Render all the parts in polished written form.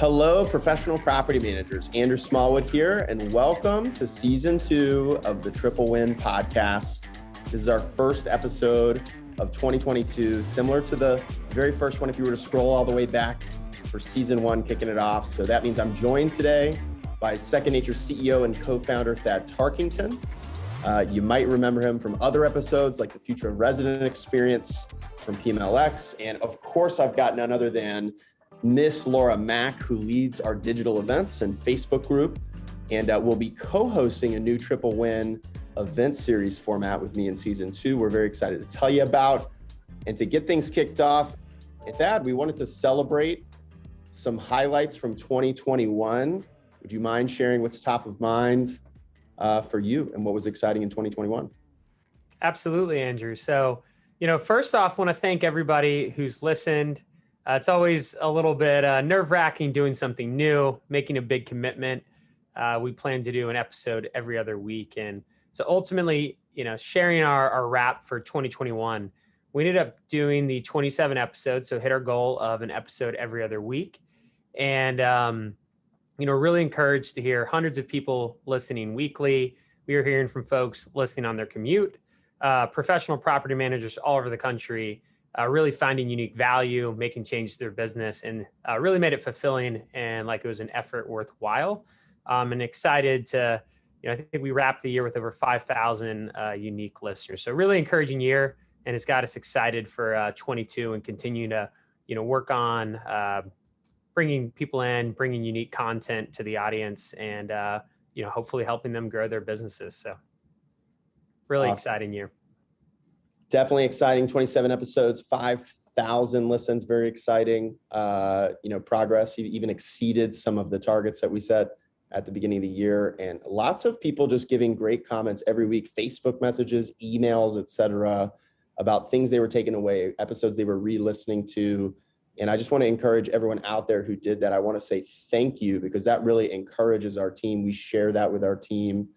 Hello, professional property managers. Andrew Smallwood here, and welcome to season 2 of the Triple Win podcast. This is our first episode of 2022, similar to the very first one if you were to scroll all the way back for season 1, kicking it off. So that means I'm joined today by Second Nature CEO and co-founder Thad Tarkington. You might remember him from other episodes like the Future of Resident Experience from PMLX. And of course, I've got none other than Miss Laura Mack, who leads our digital events and Facebook group, and will be co-hosting a new Triple Win event series format with me in season 2. We're very excited to tell you about. And to get things kicked off, Thad, we wanted to celebrate some highlights from 2021. Would you mind sharing what's top of mind for you and what was exciting in 2021? Absolutely, Andrew. So, first off, I want to thank everybody who's listened. It's always a little bit nerve-wracking doing something new, making a big commitment. We plan to do an episode every other week. And so ultimately, sharing our wrap for 2021, we ended up doing the 27 episodes, so hit our goal of an episode every other week. And, really encouraged to hear hundreds of people listening weekly. We are hearing from folks listening on their commute, professional property managers all over the country, really finding unique value, making change to their business, and really made it fulfilling and like it was an effort worthwhile. And excited to, I think we wrapped the year with over 5,000 unique listeners. So really encouraging year, and it's got us excited for 22 and continue to, work on bringing people in, bringing unique content to the audience, and hopefully helping them grow their businesses. So really exciting year. Definitely exciting. 27 episodes, 5,000 listens. Very exciting. Progress. You even exceeded some of the targets that we set at the beginning of the year, and lots of people just giving great comments every week, Facebook messages, emails, etc., about things they were taking away, episodes they were re-listening to. And I just want to encourage everyone out there who did that. I want to say thank you, because that really encourages our team. We share that with our team.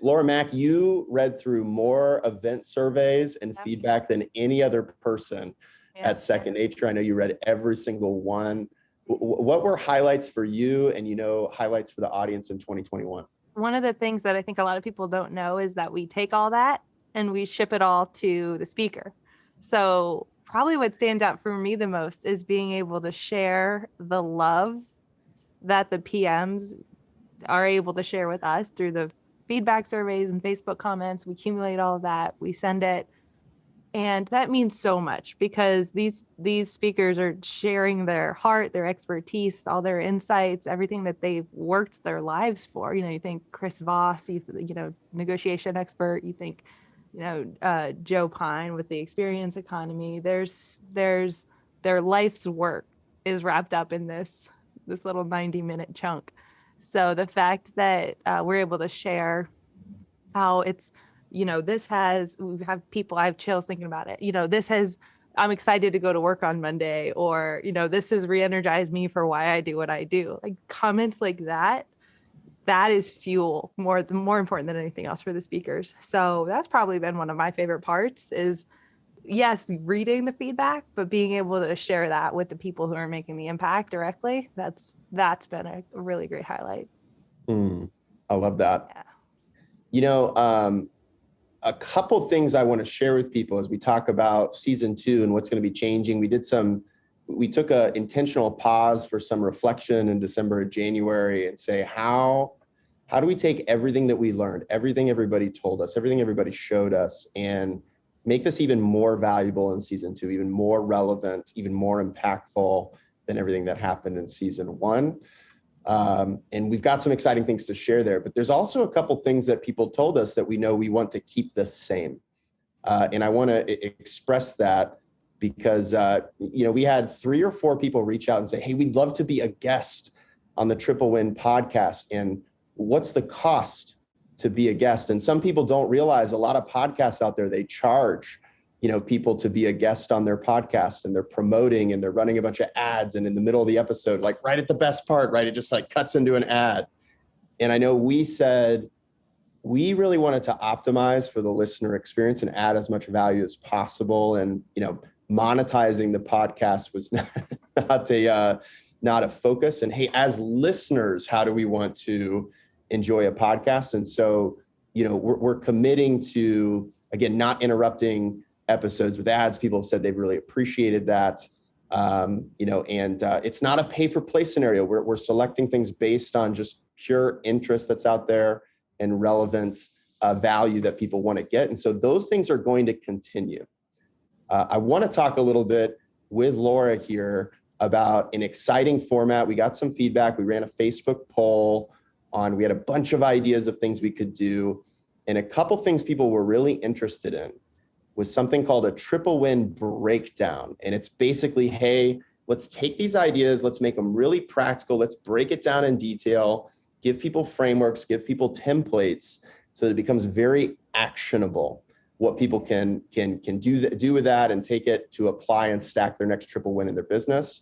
Laura Mack, you read through more event surveys and feedback than any other person at Second Nature. I know you read every single one. What were highlights for you and, highlights for the audience in 2021? One of the things that I think a lot of people don't know is that we take all that and we ship it all to the speaker. So probably what stands out for me the most is being able to share the love that the PMs are able to share with us through the feedback surveys and Facebook comments. We accumulate all of that, we send it. And that means so much, because these speakers are sharing their heart, their expertise, all their insights, everything that they've worked their lives for. You think Chris Voss, negotiation expert, you think, Joe Pine with the experience economy. There's their life's work is wrapped up in this little 90-minute chunk. So the fact that we're able to share how it's, we have people, I have chills thinking about it. I'm excited to go to work on Monday, or, this has re-energized me for why I do what I do. Like comments like that is fuel, more important than anything else for the speakers. So that's probably been one of my favorite parts is, yes, reading the feedback, but being able to share that with the people who are making the impact directly. That's been a really great highlight. I love that. Yeah. A couple things I want to share with people as we talk about season 2 and what's going to be changing. We took an intentional pause for some reflection in December and January and say, how do we take everything that we learned, everything everybody told us, everything everybody showed us, and make this even more valuable in season 2, even more relevant, even more impactful than everything that happened in season 1. And we've got some exciting things to share there, but there's also a couple things that people told us that we know we want to keep the same. And I want to express that because, we had 3 or 4 people reach out and say, hey, we'd love to be a guest on the Triple Win podcast. And what's the cost to be a guest? And some people don't realize a lot of podcasts out there, they charge, people to be a guest on their podcast, and they're promoting and they're running a bunch of ads. And in the middle of the episode, like right at the best part, right, it just like cuts into an ad. And I know we said we really wanted to optimize for the listener experience and add as much value as possible. And, monetizing the podcast was not not a focus. And hey, as listeners, how do we want to enjoy a podcast? And so, we're committing to, again, not interrupting episodes with ads. People have said they've really appreciated that. And it's not a pay for play scenario. We're selecting things based on just pure interest that's out there and relevant value that people want to get. And so those things are going to continue. I want to talk a little bit with Laura here about an exciting format. We got some feedback. We ran a Facebook poll we had a bunch of ideas of things we could do. And a couple things people were really interested in was something called a triple win breakdown. And it's basically, hey, let's take these ideas, let's make them really practical. Let's break it down in detail, give people frameworks, give people templates so that it becomes very actionable. What people can do with that and take it to apply and stack their next triple win in their business.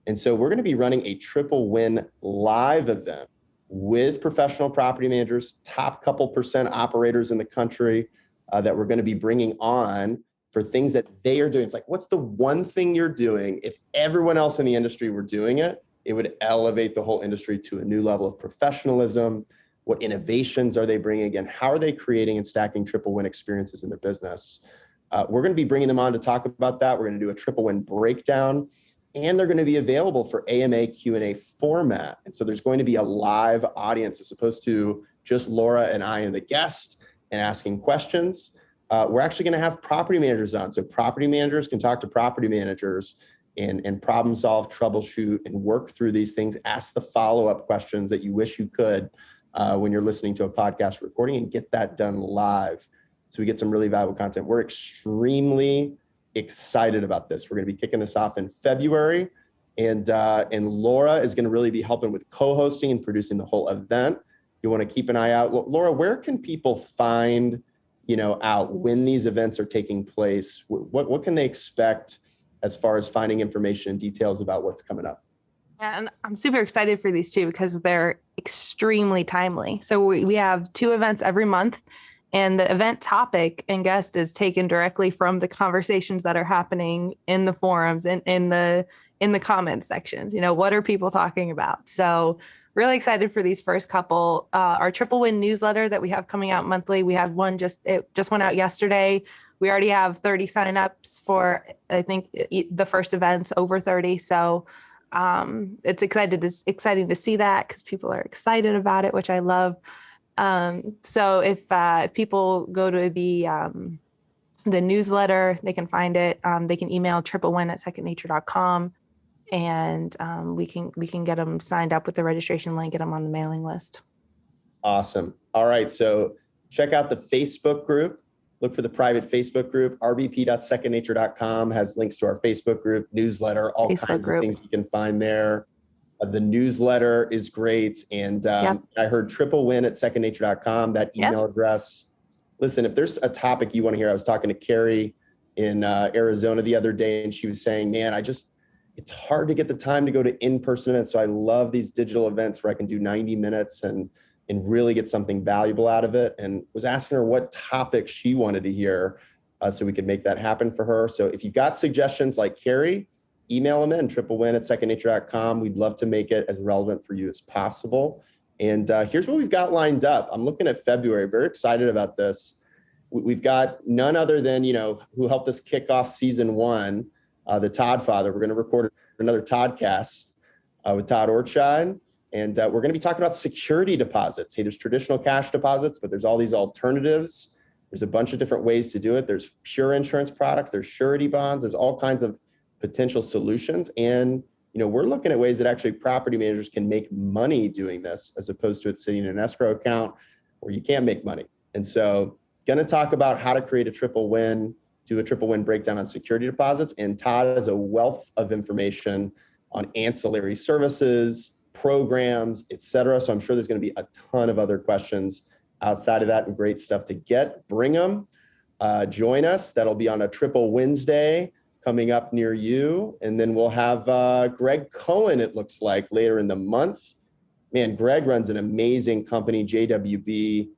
And so we're going to be running a triple win live event with professional property managers, top couple percent operators in the country that we're going to be bringing on for things that they are doing. It's like, what's the one thing you're doing? If everyone else in the industry were doing it, it would elevate the whole industry to a new level of professionalism. What innovations are they bringing? Again, how are they creating and stacking triple win experiences in their business? We're going to be bringing them on to talk about that. We're going to do a triple win breakdown, and they're going to be available for AMA Q&A format. And so there's going to be a live audience as opposed to just Laura and I and the guest and asking questions. We're actually going to have property managers on. So property managers can talk to property managers and problem solve, troubleshoot, and work through these things. Ask the follow-up questions that you wish you could when you're listening to a podcast recording, and get that done live. So we get some really valuable content. We're extremely excited about this. We're going to be kicking this off in February, and Laura is going to really be helping with co-hosting and producing the whole event. You want to keep an eye out. Laura, where can people find, out when these events are taking place? What can they expect as far as finding information and details about what's coming up? Yeah, and I'm super excited for these too, because they're extremely timely. So we have 2 events every month, and the event topic and guest is taken directly from the conversations that are happening in the forums and in the comment sections. What are people talking about? So really excited for these first couple. Our triple win newsletter that we have coming out monthly. We had one it just went out yesterday. We already have 30 signups for, I think, the first events, over 30. So it's exciting to see that, because people are excited about it, which I love. So if people go to the newsletter, they can find it. They can email triplewin@secondnature.com, and we can get them signed up with the registration link, get them on the mailing list. Awesome. All right. So check out the Facebook group. Look for the private Facebook group. rbp.secondnature.com has links to our Facebook group, newsletter, all kinds of things you can find there. The newsletter is great. And I heard triple win at secondnature.com, that email address. Listen, if there's a topic you want to hear, I was talking to Carrie in Arizona the other day, and she was saying, man, it's hard to get the time to go to in-person events. So I love these digital events where I can do 90 minutes and really get something valuable out of it, and was asking her what topic she wanted to hear so we could make that happen for her. So if you got suggestions like Carrie, email them in, triplewin@secondnature.com. We'd love to make it as relevant for you as possible. And here's what we've got lined up. I'm looking at February, very excited about this. We've got none other than, who helped us kick off season 1, the Todd Father. We're going to record another Toddcast with Todd Ortscheid. And we're going to be talking about security deposits. Hey, there's traditional cash deposits, but there's all these alternatives. There's a bunch of different ways to do it. There's pure insurance products. There's surety bonds. There's all kinds of potential solutions. And, we're looking at ways that actually property managers can make money doing this, as opposed to it sitting in an escrow account where you can't make money. And so going to talk about how to create a triple win, do a triple win breakdown on security deposits. And Todd has a wealth of information on ancillary services, programs, et cetera. So I'm sure there's going to be a ton of other questions outside of that, and great stuff to get. Bring them. Join us. That'll be on a Triple Wednesday coming up near you. And then we'll have Greg Cohen, it looks like, later in the month. Man, Greg runs an amazing company, JWB,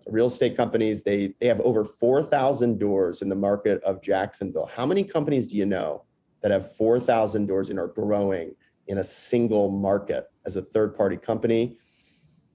real estate companies. They have over 4,000 doors in the market of Jacksonville. How many companies do you know that have 4,000 doors and are growing in a single market as a third-party company.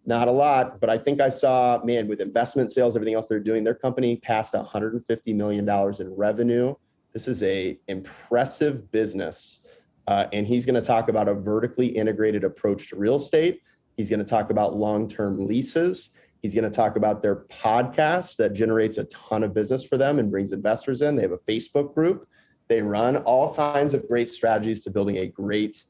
Not a lot, but I think I saw, man, with investment sales, everything else they're doing, their company passed $150 million in revenue. This is a impressive business. And he's going to talk about a vertically integrated approach to real estate. He's going to talk about long-term leases. He's going to talk about their podcast that generates a ton of business for them and brings investors in. They have a Facebook group. They run all kinds of great strategies to building a great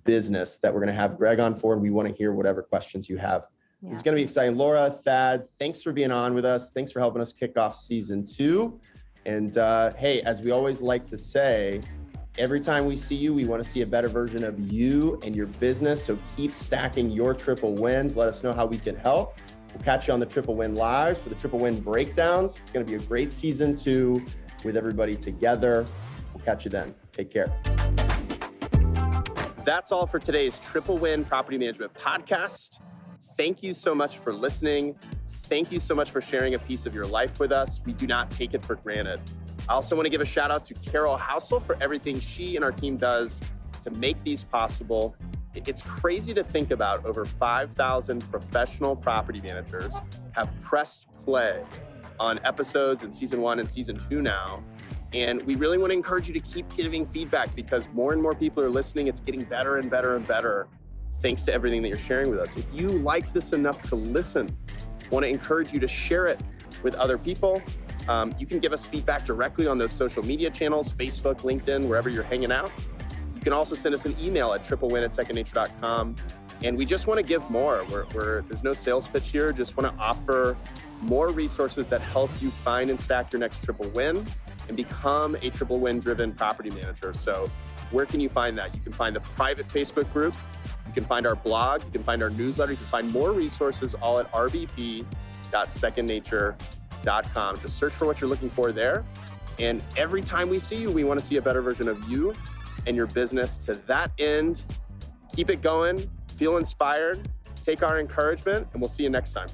business that we're going to have Greg on for, and we want to hear whatever questions you have. Yeah. It's going to be exciting. Laura, Thad, thanks for being on with us. Thanks for helping us kick off season 2. And hey, as we always like to say, every time we see you, we want to see a better version of you and your business. So keep stacking your triple wins. Let us know how we can help. We'll catch you on the Triple Win Lives for the Triple Win Breakdowns. It's going to be a great season 2 with everybody together. We'll catch you then. Take care. That's all for today's Triple Win Property Management Podcast. Thank you so much for listening. Thank you so much for sharing a piece of your life with us. We do not take it for granted. I also want to give a shout out to Carol Housel for everything she and our team does to make these possible. It's crazy to think about over 5,000 professional property managers have pressed play on episodes in season 1 and season 2 now. And we really want to encourage you to keep giving feedback because more and more people are listening. It's getting better and better and better thanks to everything that you're sharing with us. If you like this enough to listen, I want to encourage you to share it with other people. You can give us feedback directly on those social media channels, Facebook, LinkedIn, wherever you're hanging out. You can also send us an email at triplewin@secondnature.com. And we just want to give more. There's no sales pitch here. Just want to offer more resources that help you find and stack your next triple win and become a triple win driven property manager. So where can you find that? You can find the private Facebook group. You can find our blog. You can find our newsletter. You can find more resources all at rbp.secondnature.com. Just search for what you're looking for there. And every time we see you, we want to see a better version of you and your business. To that end, keep it going, feel inspired, take our encouragement, and we'll see you next time.